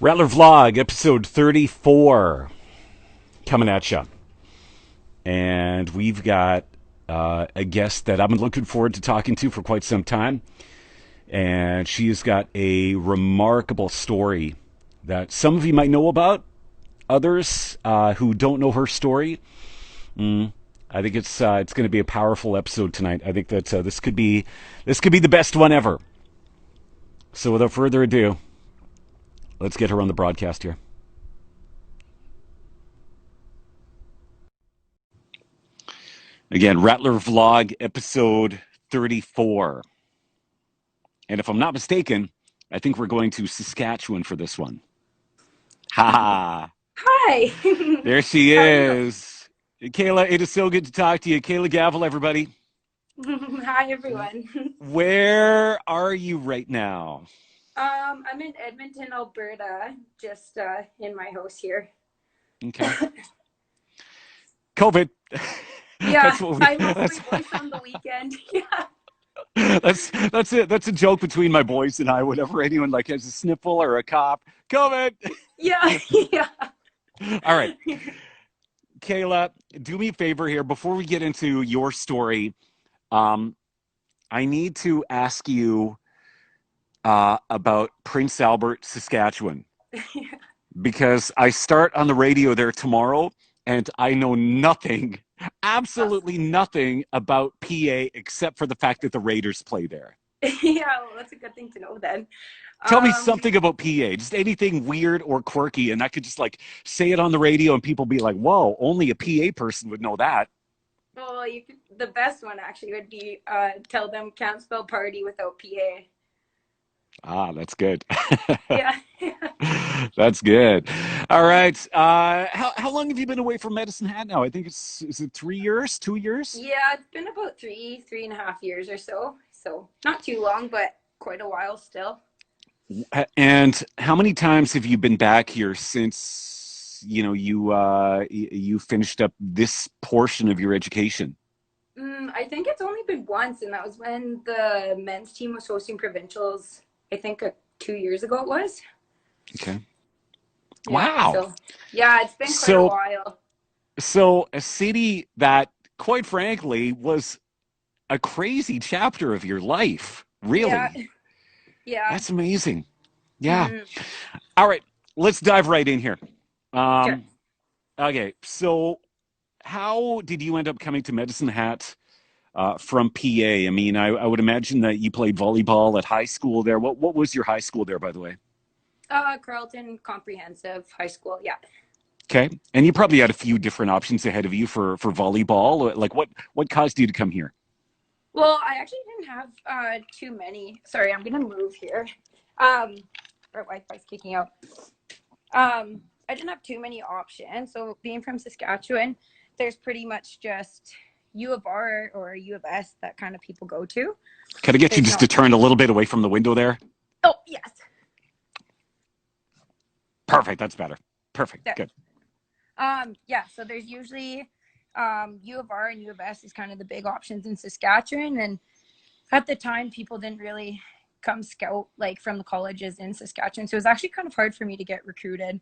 Rattler Vlog, episode 34, coming at you. And we've got a guest that I've been looking forward to talking to for quite some time. And she has got a remarkable story that some of you might know about. Others who don't know her story, I think it's going to be a powerful episode tonight. I think that this could be the best one ever. So without further ado, let's get her on the broadcast here. Again, Rattler Vlog, episode 34. And if I'm not mistaken, I think we're going to Saskatchewan for this one. Ha ha! Hi. There she How are you? is. Kaila, it is so good to talk to you. Kaila Gavel, everybody. Hi, everyone. Where are you right now? I'm in Edmonton, Alberta, just in my house here. Okay. COVID. Yeah, that's what we I lost my that's voice on the weekend. Yeah. that's it. That's a joke between my boys and I. Whenever anyone like has a sniffle or a cough, COVID. Yeah, yeah. All right. Kaila, do me a favor here before we get into your story. Um, I need to ask you about Prince Albert, Saskatchewan, because I start on the radio there tomorrow, and I know nothing, absolutely nothing about PA except for the fact that the Raiders play there. Yeah, well, that's a good thing to know then. Tell me Um, something about PA, just anything weird or quirky, and I could just like say it on the radio, and people be like, "Whoa, only a PA person would know that." well, the best one actually would be tell them can't spell party without PA. Ah, that's good. Yeah. That's good. All right. How long have you been away from Medicine Hat now? I think is it 3 years, 2 years? Yeah, it's been about 3.5 years or so. So not too long, but quite a while still. And how many times have you been back here since you finished up this portion of your education? I think it's only been once, and that was when the men's team was hosting provincials. I think 2 years ago it was. Okay. Yeah. Wow. So yeah, it's been quite a So while. so a city that, quite frankly, was a crazy chapter of your life. Yeah. Really. Yeah. That's amazing. Yeah. Hmm. All right. Let's dive right in here. Sure. Um, okay. So how did you end up coming to Medicine Hat from PA? I mean, I would imagine that you played volleyball at high school there. What was your high school there, by the way? Carleton Comprehensive High School. Yeah. Okay, and you probably had a few different options ahead of you for volleyball. Like what caused you to come here? Well, I actually didn't have too many. Sorry, I'm gonna move here. Um, our Wi-Fi's kicking out. I didn't have too many options. So being from Saskatchewan, there's pretty much just U of R or U of S that kind of people go to. Can I get you There's just to not. turn a little bit away from the window there? Oh yes, Perfect. That's better. Perfect. there. Good. Yeah. So there's usually U of R and U of S is kind of the big options in Saskatchewan, and at the time, people didn't really come scout like from the colleges in Saskatchewan, so it was actually kind of hard for me to get recruited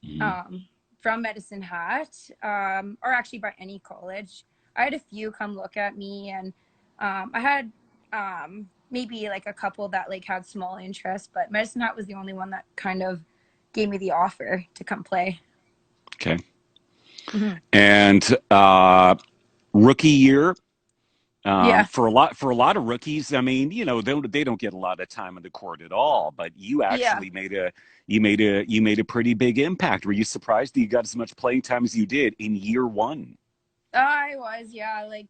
Mhm. um, from Medicine Hat, or actually by any college. I had a few come look at me, and I had maybe like a couple that like had small interest, but Medicine Hat was the only one that kind of gave me the offer to come play. Okay. Mm-hmm. And rookie year, Yeah, for a lot of rookies, I mean, they don't get a lot of time on the court at all. But you yeah. actually made a pretty big impact. Were you surprised that you got as much playing time as you did in year one? I was, yeah. Like,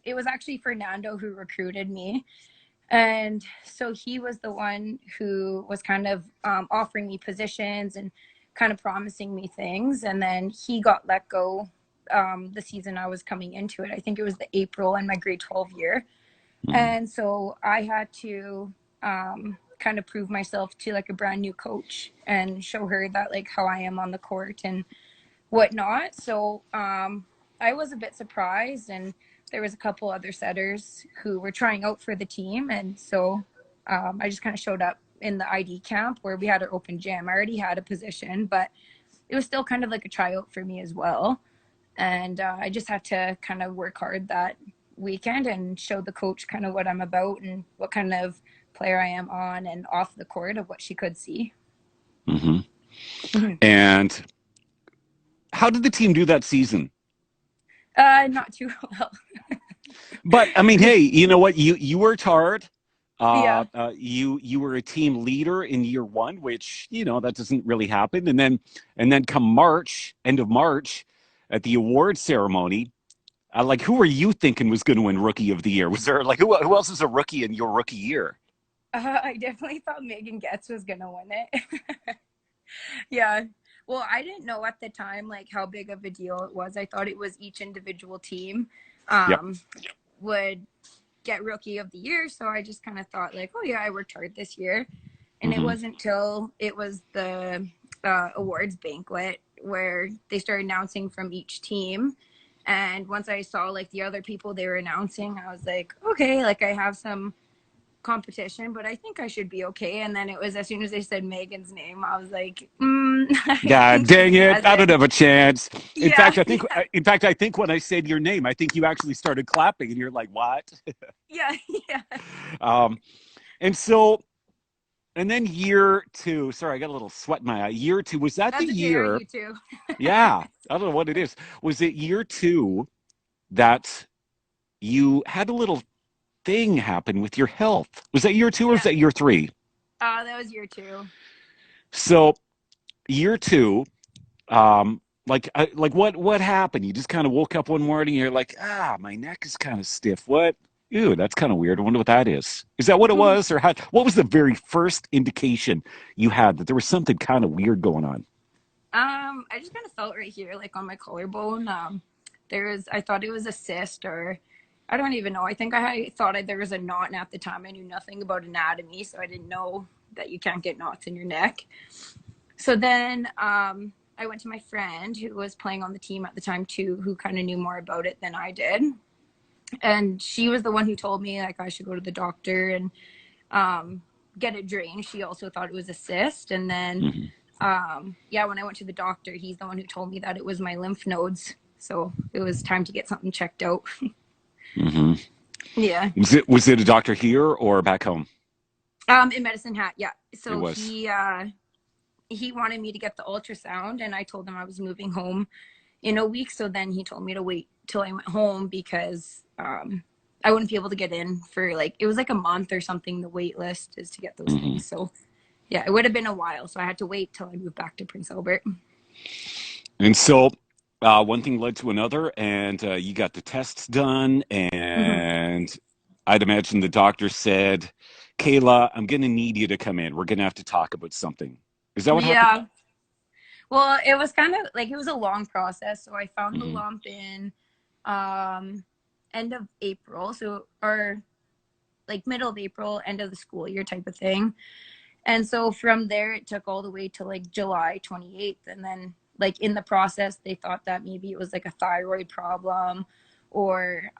it was actually Fernando who recruited me. And so he was the one who was kind of offering me positions and kind of promising me things. And then he got let go the season I was coming into it. I think it was the April in my grade 12 year. Mm. And so I had to kind of prove myself to like a brand new coach and show her that like how I am on the court and whatnot. So I was a bit surprised, and there was a couple other setters who were trying out for the team, and so I just kind of showed up. in the ID camp where we had our open gym. I already had a position, but it was still kind of like a tryout for me as well. And I just had to kind of work hard that weekend and show the coach kind of what I'm about and what kind of player I am on and off the court of what she could see. Hmm. Mhm. And how did the team do that season? Not too well. But I mean, hey, you know what? You worked hard. Yeah. You were a team leader in year one, which that doesn't really happen. And then come March, end of March, at the award ceremony, like who were you thinking was going to win Rookie of the Year? Was there like who else was a rookie in your rookie year? I definitely thought Megan Getz was going to win it. Yeah. Well, I didn't know at the time like how big of a deal it was. I thought it was each individual team Yep. um, would get rookie of the year. So I just kind of thought like, oh yeah, I worked hard this year. And it Hmm. wasn't till it was the awards banquet where they started announcing from each team. And once I saw like the other people they were announcing, I was like, okay, like I have some competition, but I think I should be okay. And then it was as soon as they said Megan's name, I was like, I God think she dang it! has I don't it. have a chance. In Yeah, fact, I think. yeah, In fact, I think when I said your name, I think you actually started clapping, and you're like, "What?" yeah, yeah. um, and so, and then year two. Sorry, I got a little sweat in my eye. Year two, was that the That's okay. Are year? you too? Yeah, I don't know what it is. Was it year two that you had a little thing happen with your health? Was that year two or was Yeah. that year three? That was year two. So year two, like what happened? You just kind of woke up one morning, you're like, my neck is kind of stiff. What? Ew, that's kind of weird. I wonder what that is. Is that what it was, or what was the very first indication you had that there was something kind of weird going on? I just kind of felt right here, like on my collarbone. I thought it was a cyst, or I don't even know. I think there was a knot, and at the time I knew nothing about anatomy, so I didn't know that you can't get knots in your neck. So then I went to my friend who was playing on the team at the time too, who kind of knew more about it than I did. And she was the one who told me like I should go to the doctor and um, get it drained. She also thought it was a cyst. And then, Hmm. yeah, when I went to the doctor, he's the one who told me that it was my lymph nodes. So it was time to get something checked out. Hmm. Yeah. Was it a doctor here or back home? In Medicine Hat, yeah. It So was. he wanted me to get the ultrasound, and I told him I was moving home in a week. So then he told me to wait till I went home because I wouldn't be able to get in for like it was like a month or something. The wait list is to get those Hmm. things. So yeah, it would have been a while. So I had to wait till I moved back to Prince Albert. And so one thing led to another, and you got the tests done, Mm-hmm. and I'd imagine the doctor said, Kayla, I'm going to need you to come in. We're going to have to talk about something. Is that what happened? Yeah. Well, it was kind of like it was a long process. So I found the Hmm. lump in um end of April. So or like middle of April, end of the school year type of thing. And so from there, it took all the way to like July 28th. And then, like, in the process, they thought that maybe it was like a thyroid problem or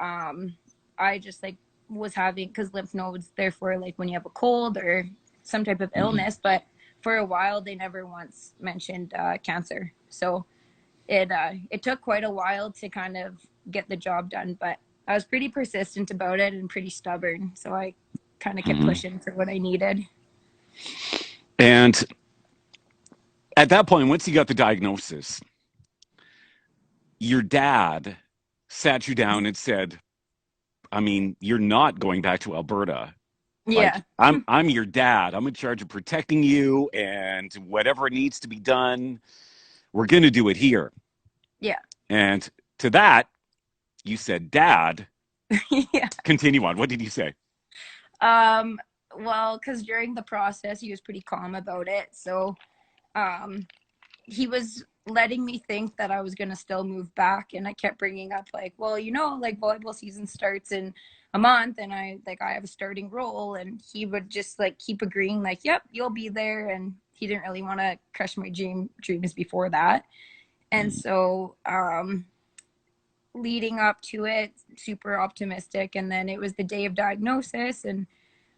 I just like was having because lymph nodes, therefore, like when you have a cold or some type of Hmm. illness. But for a while, they never once mentioned cancer. So it took quite a while to kind of get the job done. But I was pretty persistent about it and pretty stubborn. So I kind of kept Hmm. pushing for what I needed. And at that point, once you got the diagnosis, your dad sat you down and said, I mean, you're not going back to Alberta. Like Yeah. I'm your dad. I'm in charge of protecting you and whatever needs to be done, we're going to do it here. Yeah. And to that, you said, Dad, Yeah. continue on. What did you say? Um, well, because during the process, he was pretty calm about it. So, um, he was letting me think that I was going to still move back. And I kept bringing up, like, well, like volleyball season starts in a month and I have a starting role. And he would just like keep agreeing, like, yep, you'll be there. And he didn't really want to crush my dreams before that. And so, leading up to it, super optimistic. And then it was the day of diagnosis. And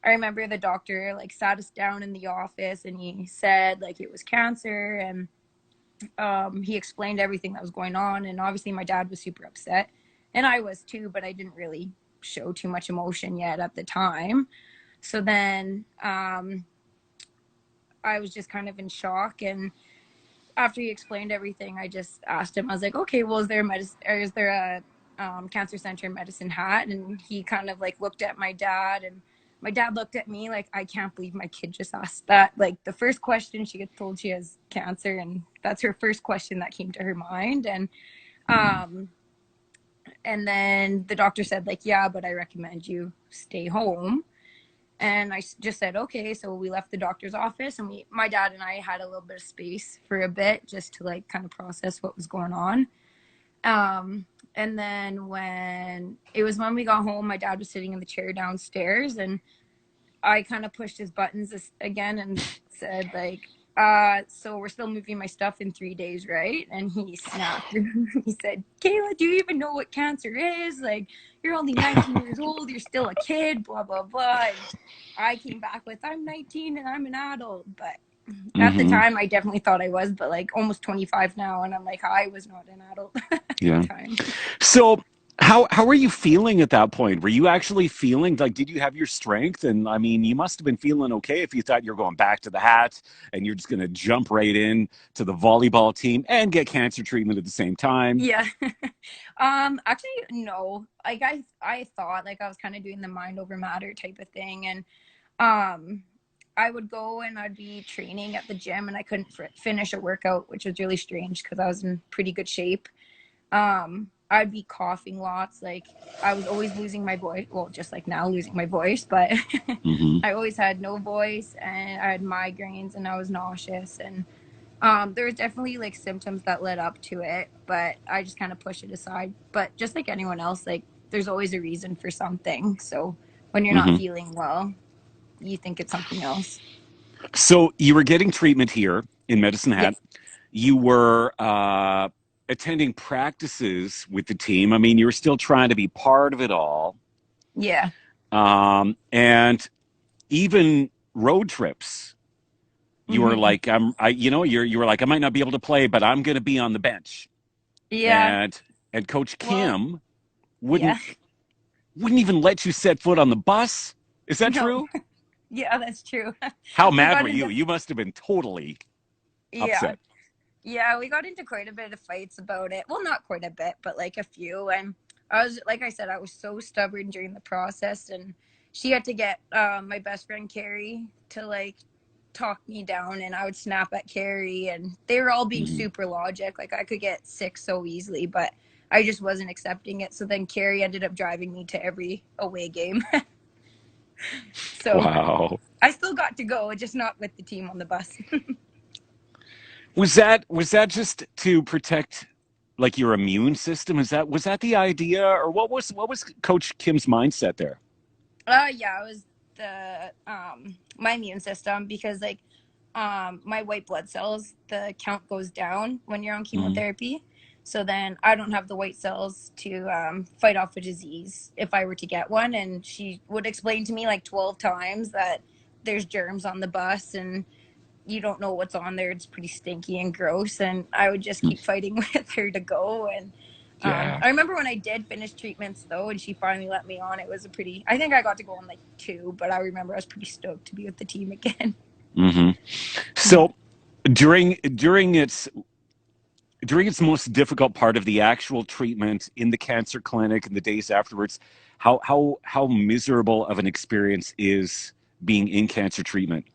I remember the doctor like sat us down in the office and he said like it was cancer, and he explained everything that was going on. And obviously my dad was super upset, and I was too, but I didn't really show too much emotion yet at the time. So then I was just kind of in shock. And after he explained everything, I just asked him, I was like, okay, well, is there medicine, or is there a cancer center in Medicine Hat? And he kind of like looked at my dad, and my dad looked at me like, I can't believe my kid just asked that. Like the first question, she gets told she has cancer, and that's her first question that came to her mind. Um and then the doctor said like, yeah, but I recommend you stay home. And I just said, okay. So we left the doctor's office, and my dad and I had a little bit of space for a bit just to like kind of process what was going on. And then when we got home, my dad was sitting in the chair downstairs, and I kind of pushed his buttons again and said like, so we're still moving my stuff in 3 days, right? And he snapped. He said, Kayla, do you even know what cancer is? Like, you're only 19 years old. You're still a kid, blah, blah, blah. And I came back with, I'm 19 and I'm an adult. But at the Mm-hmm. time, I definitely thought I was, but like almost 25 now. And I'm like, I was not an adult at the Yeah. time. So how were you feeling at that point? Were you actually feeling like did you have your strength? And I mean, you must have been feeling okay if you thought you're going back to the hat and you're just going to jump right in to the volleyball team and get cancer treatment at the same time. Yeah. Actually, no. Like I thought like I was kind of doing the mind over matter type of thing. And um I would go and I'd be training at the gym, and I couldn't finish a workout, which was really strange because I was in pretty good shape. I'd be coughing lots. Like I was always losing my voice. Well, just like now, losing my voice, but Hmm. I always had no voice, and I had migraines, and I was nauseous. And there was definitely like symptoms that led up to it, but I just kind of pushed it aside. But just like anyone else, like there's always a reason for something. So when you're not Hmm. feeling well, you think it's something else. So you were getting treatment here in Medicine Hat. Yes. You were attending practices with the team. I mean, you were still trying to be part of it all. Yeah. And even road trips. You were Hmm. like, you were like, I might not be able to play, but I'm going to be on the bench. Yeah. And and Coach Well, Kim yeah. wouldn't wouldn't even let you set foot on the bus. Is that No. true? Yeah, that's true. How We mad got were you? into You must have been totally yeah. upset. Yeah, we got into quite a bit of fights about it. Well, not quite a bit, but like a few. And I was, like I said, I was so stubborn during the process, and she had to get my best friend Carrie to like talk me down, and I would snap at Carrie, and they were all being Hmm. super logic. Like I could get sick so easily, but I just wasn't accepting it. So then Carrie ended up driving me to every away game. So Wow. I still got to go, just not with the team on the bus. Was that just to protect like your immune system? Was that the idea, or what was Coach Kim's mindset there? Yeah, it was the my immune system, because like my white blood cells, the count goes down when you're on Hmm. chemotherapy. So then I don't have the white cells to fight off a disease if I were to get one. And she would explain to me like 12 times that there's germs on the bus, and you don't know what's on there. It's pretty stinky and gross. And I would just keep fighting with her to go. And Yeah. I remember when I did finish treatments though, and she finally let me on. It was a pretty. I think I got to go on like two, but I remember I was pretty stoked to be with the team again. Hmm. So during its most difficult part of the actual treatment in the cancer clinic and the days afterwards, how miserable of an experience is being in cancer treatment?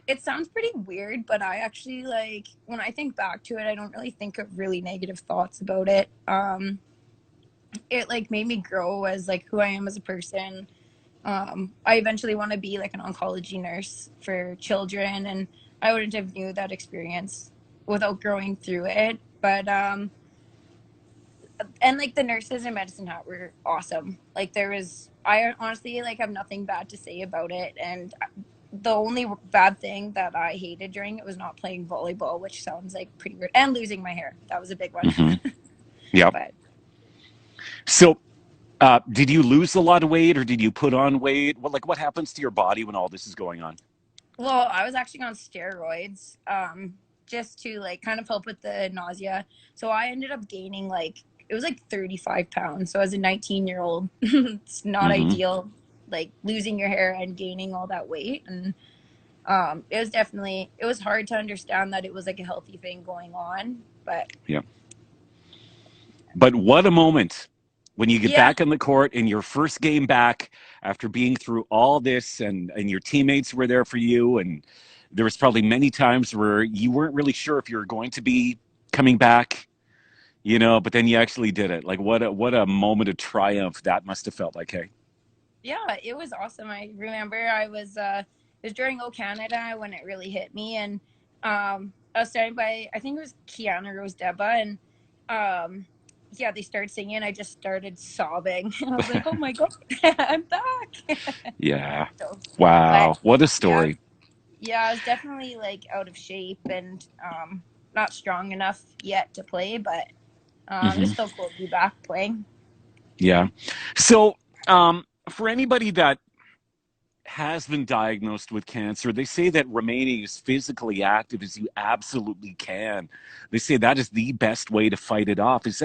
It sounds pretty weird, but I actually like when I think back to it, I don't really think of really negative thoughts about it. It like made me grow as like who I am as a person. I eventually want to be like an oncology nurse for children, and I wouldn't have knew that experience without growing through it. But and like the nurses in Medicine Hat were awesome. Like there was, I honestly like have nothing bad to say about it. And the only bad thing that I hated during it was not playing volleyball, which sounds like pretty weird, and losing my hair. That was a big one. Hmm. Yeah. But So Did you lose a lot of weight or did you put on weight? What happens to your body when all this is going on? Well, I was actually on steroids, just to like kind of help with the nausea. So I ended up gaining like it was like 35 pounds. So as a 19-year-old, it's not Hmm. ideal, like losing your hair and gaining all that weight. And it was definitely it was hard to understand that it was like a healthy thing going on. But Yeah. But what a moment when you get yeah, back on the court in your first game back after being through all this and your teammates were there for you. And there was probably many times where you weren't really sure if you were going to be coming back, but then you actually did it. Like what a moment of triumph that must have felt like, hey. yeah, it was awesome. I remember it was during O Canada when it really hit me, and I was starting by I think it was Kiana Rose Deba, and yeah, they started singing. I just started sobbing. I was like, "Oh my god, I'm back!" Yeah. So, but Wow. What a yeah, story. yeah, I was definitely like out of shape and not strong enough yet to play, but it was Hmm. still cool to be back playing. Yeah. So, for anybody that has been diagnosed with cancer, they say that remaining as physically active as you absolutely can. They say that is the best way to fight it off. Is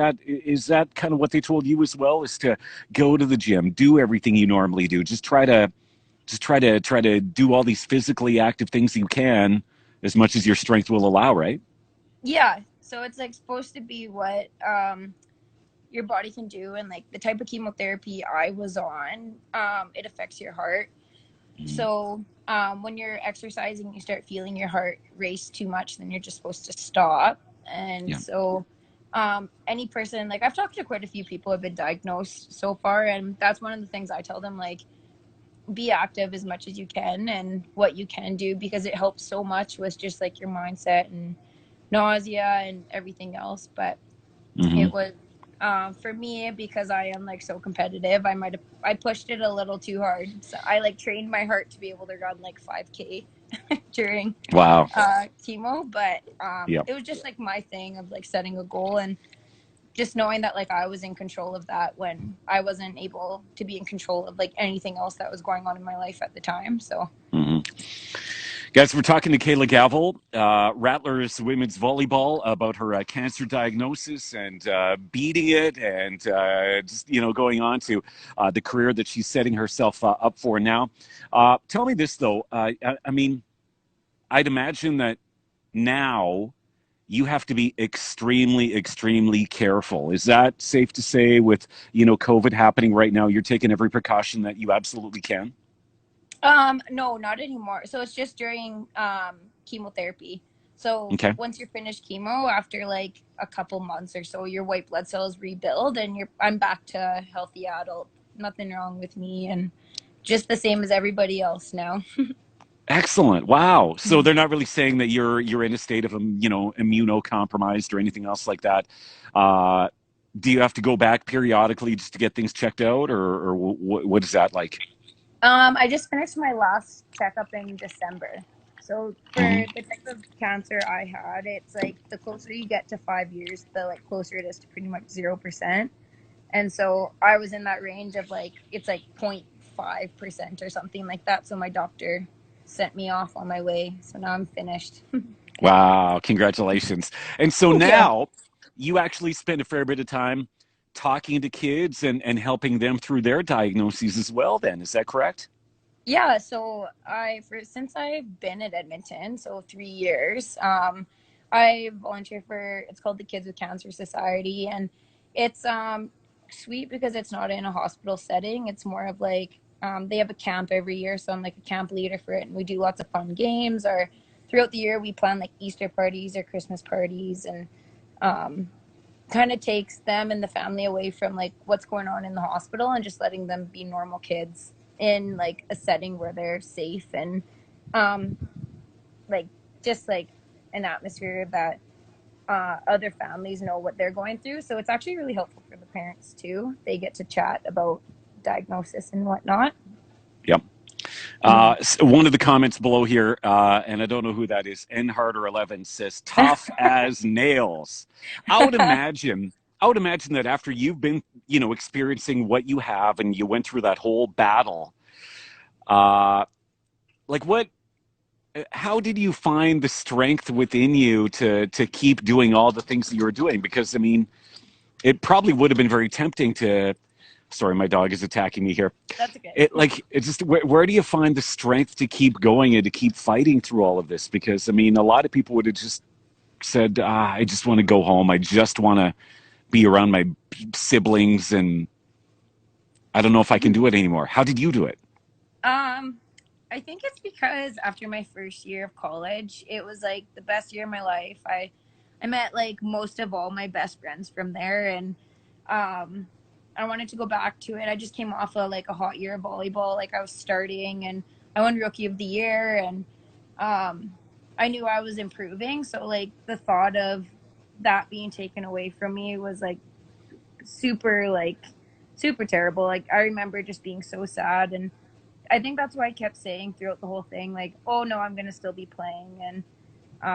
that kind of what they told you as well? Is to go to the gym, do everything you normally do, just try to do all these physically active things you can as much as your strength will allow, right? Yeah, so it's like supposed to be what your body can do, and like the type of chemotherapy I was on, it affects your heart. Mm. So when you're exercising, you start feeling your heart race too much, then you're just supposed to stop. And Yeah. so any person, like I've talked to quite a few people who have been diagnosed so far, and that's one of the things I tell them, like be active as much as you can and what you can do, because it helps so much with just like your mindset and nausea and everything else. But Hmm. it was for me, because I am like so competitive, I pushed it a little too hard. So I like trained my heart to be able to run like 5K during Wow. chemo, but Yeah. it was just like my thing of like setting a goal and just knowing that like I was in control of that when I wasn't able to be in control of like anything else that was going on in my life at the time. So Hmm. Guys, we're talking to Kaila Gavel, Rattler's women's volleyball, about her cancer diagnosis and beating it, and just going on to the career that she's setting herself up for now. Tell me this though. I mean, I'd imagine that now you have to be extremely, extremely careful. Is that safe to say? With COVID happening right now, you're taking every precaution that you absolutely can. no, not anymore. So it's just during chemotherapy. So Okay. once you're finished chemo, after like a couple months or so, your white blood cells rebuild and I'm back to a healthy adult. Nothing wrong with me and just the same as everybody else now. Excellent. Wow. So they're not really saying that you're in a state of immunocompromised or anything else like that. Uh, do you have to go back periodically just to get things checked out, or what is that like? I just finished my last checkup in December. So Hmm. for the type of cancer I had, it's like the closer you get to 5 years, the like closer it is to pretty much 0%. And so I was in that range of like it's like 0.5% or something like that. So my doctor sent me off on my way. So now I'm finished. Wow. Congratulations. And so Thank you. now you actually spend a fair bit of time talking to kids and helping them through their diagnoses as well. Then is that correct? Yeah, so I for since I've been at Edmonton, so 3 years, I volunteer for it's called the Kids with Cancer Society, and it's sweet because it's not in a hospital setting. It's more of like they have a camp every year, so I'm like a camp leader for it, and we do lots of fun games. Or throughout the year, we plan like Easter parties or Christmas parties, and um, kind of takes them and the family away from like what's going on in the hospital and just letting them be normal kids in like a setting where they're safe and um like just like an atmosphere that other families know what they're going through. So it's actually really helpful for the parents too. They get to chat about diagnosis and whatnot. Yep. Mm. One of the comments below here, and I don't know who that is, N Harder 11 says, tough as nails. I would imagine I would imagine that after you've been, experiencing what you have and you went through that whole battle, uh, like what, how did you find the strength within you to keep doing all the things that you were doing? Because I mean, it probably would have been very tempting to. Sorry, my dog is attacking me here. That's okay. It's just where do you find the strength to keep going and to keep fighting through all of this? Because I mean, a lot of people would have just said, I just want to go home. I just want to be around my siblings, and I don't know if I can do it anymore. How did you do it? Um, I think it's because after my first year of college, it was like the best year of my life. I met like most of all my best friends from there, and um I wanted to go back to it. I just came off of like a hot year of volleyball. Like I was starting and I won rookie of the year, and um I knew I was improving. So like the thought of that being taken away from me was super like super terrible. Like I remember just being so sad, and I think that's why I kept saying throughout the whole thing, like, "Oh no, I'm gonna still be playing." And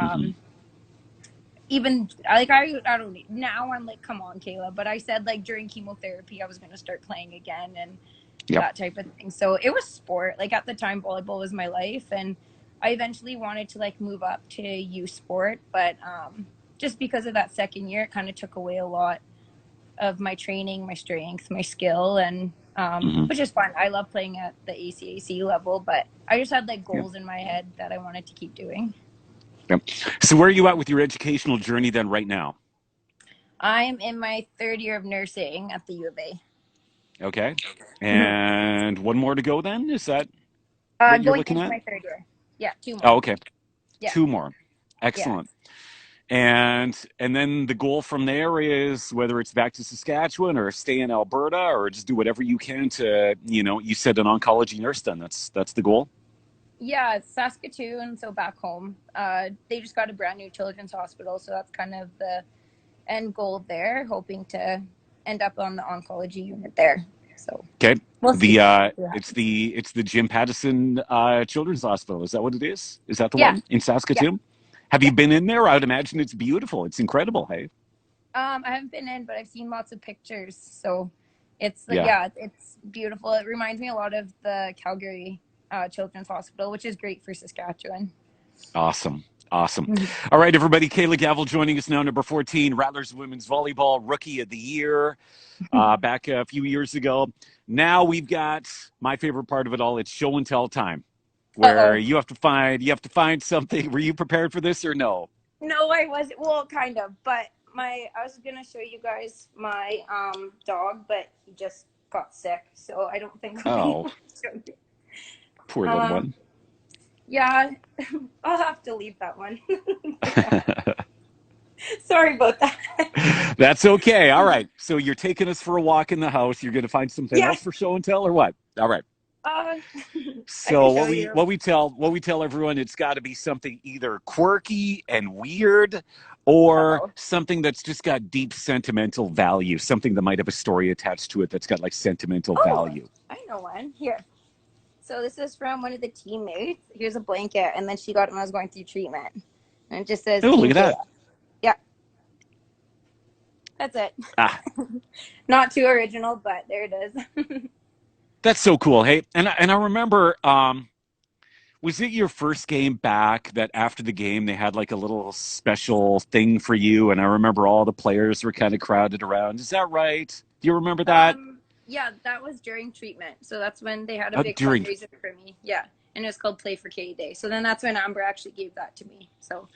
Mm-hmm. um, even like I don't now I'm like, "Come on, Kaila." But I said like during chemotherapy, I was gonna start playing again and Yep. that type of thing. So it was sport. Like at the time, volleyball was my life, and I eventually wanted to like move up to youth sport, but just because of that second year, it kind of took away a lot of my training, my strength, my skill, and Mm-hmm. which is fun. I love playing at the ACAC level, but I just had like Yep. goals in my head that I wanted to keep doing. Yep. So where are you at with your educational journey then right now? I'm in my third year of nursing at the U of A. Okay. Mhm. And one more to go then? Is that what you're Going looking into at? my third year. Yeah, two Oh, more. okay. Yeah, Two more. yeah. Excellent. And then the goal from there is whether it's back to Saskatchewan or stay in Alberta or just do whatever you can to, you said an oncology nurse then. That's the goal. Yeah, it's Saskatoon, so back home. They just got a brand new children's hospital, so that's kind of the end goal there, hoping to end up on the oncology unit there. So Okay. we'll see. The We'll see what happens. it's the Jim Pattison Children's Hospital. Is that what it is? Is that the Yeah, one in yeah, Saskatoon? Have you yeah. been in there? I would imagine it's beautiful. It's incredible. Hey. I haven't been in, but I've seen lots of pictures. So it's like, Yeah. yeah, it's beautiful. It reminds me a lot of the Calgary Children's Hospital, which is great for Saskatchewan. Awesome. Awesome. Mhm. All right, everybody. Kaila Gavel joining us now, number 14, Rattlers Women's Volleyball Rookie of the Year, back a few years ago. Now we've got my favorite part of it all. It's show and tell time, where Uh-oh. you have to find something. Were you prepared for this or no? No, I wasn't. Well, kind of, but I was gonna show you guys my dog, but he just got sick, so I don't think I'll be Oh, able to show you. poor little Um, one. yeah, I'll have to leave that one. Yeah. Sorry about that. That's okay. All right. So you're taking us for a walk in the house. You're going to find something Yeah. else for show and tell, or what? All right. Uh, I can So show what we you. what we tell what we tell everyone, it's got to be something either quirky and weird, or Uh-oh. something that's just got deep sentimental value, something that might have a story attached to it that's got like sentimental Oh, value. I know one. Here. So this is from one of the teammates. Here's a blanket, and then she got it when I was going through treatment. And it just says Oh, look Team at that. Kayla. Yeah, that's it. Ah, Not too original, but there it is. that's so cool. Hey, and I remember, was it your first game back that after the game they had like a little special thing for you? And I remember all the players were kind of crowded around. Is that right? Do you remember that? Yeah, that was during treatment. So that's when they had a big During. fundraiser for me. Yeah. And it was called Play for K Day. So then that's when Amber actually gave that to me. So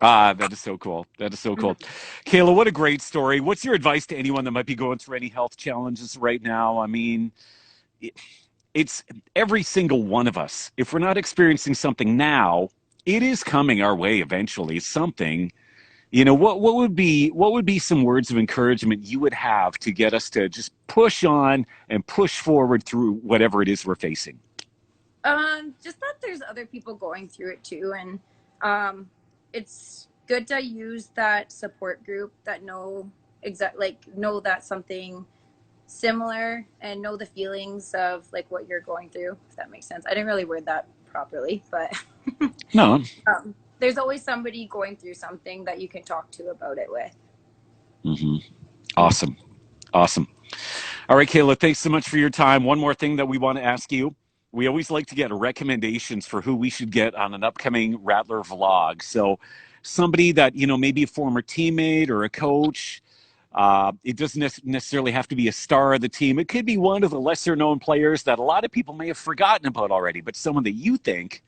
That is so cool. That is so cool. mhm. Kaila, what a great story. What's your advice to anyone that might be going through any health challenges right now? I mean, it's every single one of us. If we're not experiencing something now, it is coming our way eventually. Something, what would be some words of encouragement you would have to get us to just push on and push forward through whatever it is we're facing? Just that there's other people going through it too, and it's good to use that support group that know that something similar and know the feelings of like what you're going through. If that makes sense. I didn't really word that properly, but No. there's always somebody going through something that you can talk to about it with. Hmm. Awesome. Awesome. All right, Kayla, thanks so much for your time. One more thing that we want to ask you. We always like to get recommendations for who we should get on an upcoming Rattler vlog. So, somebody that, maybe a former teammate or a coach. It doesn't necessarily have to be a star of the team. It could be one of the lesser known players that a lot of people may have forgotten about already, but someone that you think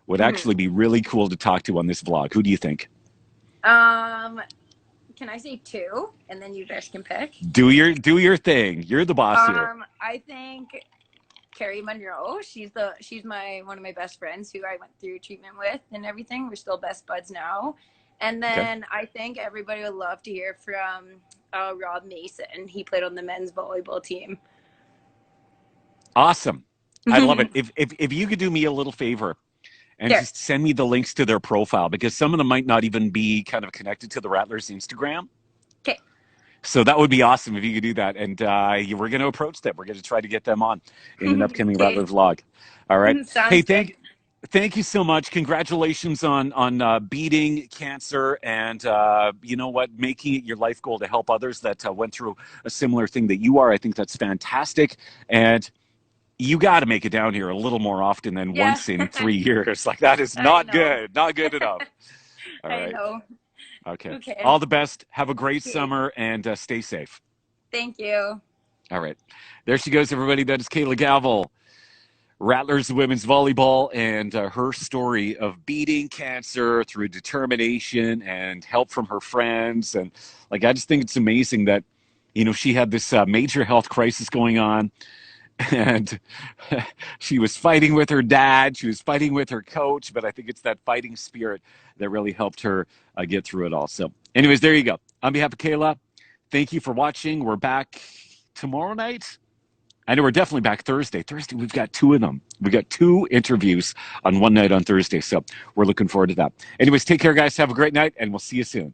would Mhm. actually be really cool to talk to on this vlog. Who do you think? Um, can I say two, and then you guys can pick? Do your thing. You're the boss here. I think Carrie Monroe. She's my one of my best friends who I went through treatment with and everything. We're still best buds now. And Okay. then I think everybody would love to hear from Rob Mason. He played on the men's volleyball team. Awesome. I love it. If you could do me a little favor and Sure. just send me the links to their profile because some of them might not even be kind of connected to the Rattlers Instagram. Okay. So that would be awesome if you could do that. And we're going to approach them. We're going to try to get them on in an upcoming Okay. Rattler vlog. All right. Hey, Sounds good. thank you so much. Congratulations on beating cancer and you know what, making it your life goal to help others that went through a similar thing that you are. I think that's fantastic. And you got to make it down here a little more often than Yeah. once in 3 years. Like that is I not know. good. Not good enough. All I right. know. Okay. Okay. All the best. Have a great Okay. summer and stay safe. Thank you. All right. There she goes, everybody. That is Kaila Gavel, Rattlers women's volleyball, and her story of beating cancer through determination and help from her friends. And like, I just think it's amazing that, she had this major health crisis going on. And she was fighting with her dad. She was fighting with her coach. But I think it's that fighting spirit that really helped her get through it all. So, anyways, there you go. On behalf of Kayla, thank you for watching. We're back tomorrow night. I know we're definitely back Thursday. Thursday, we've got two of them. We've got two interviews on one night on Thursday. So we're looking forward to that. Anyways, take care, guys. Have a great night, and we'll see you soon.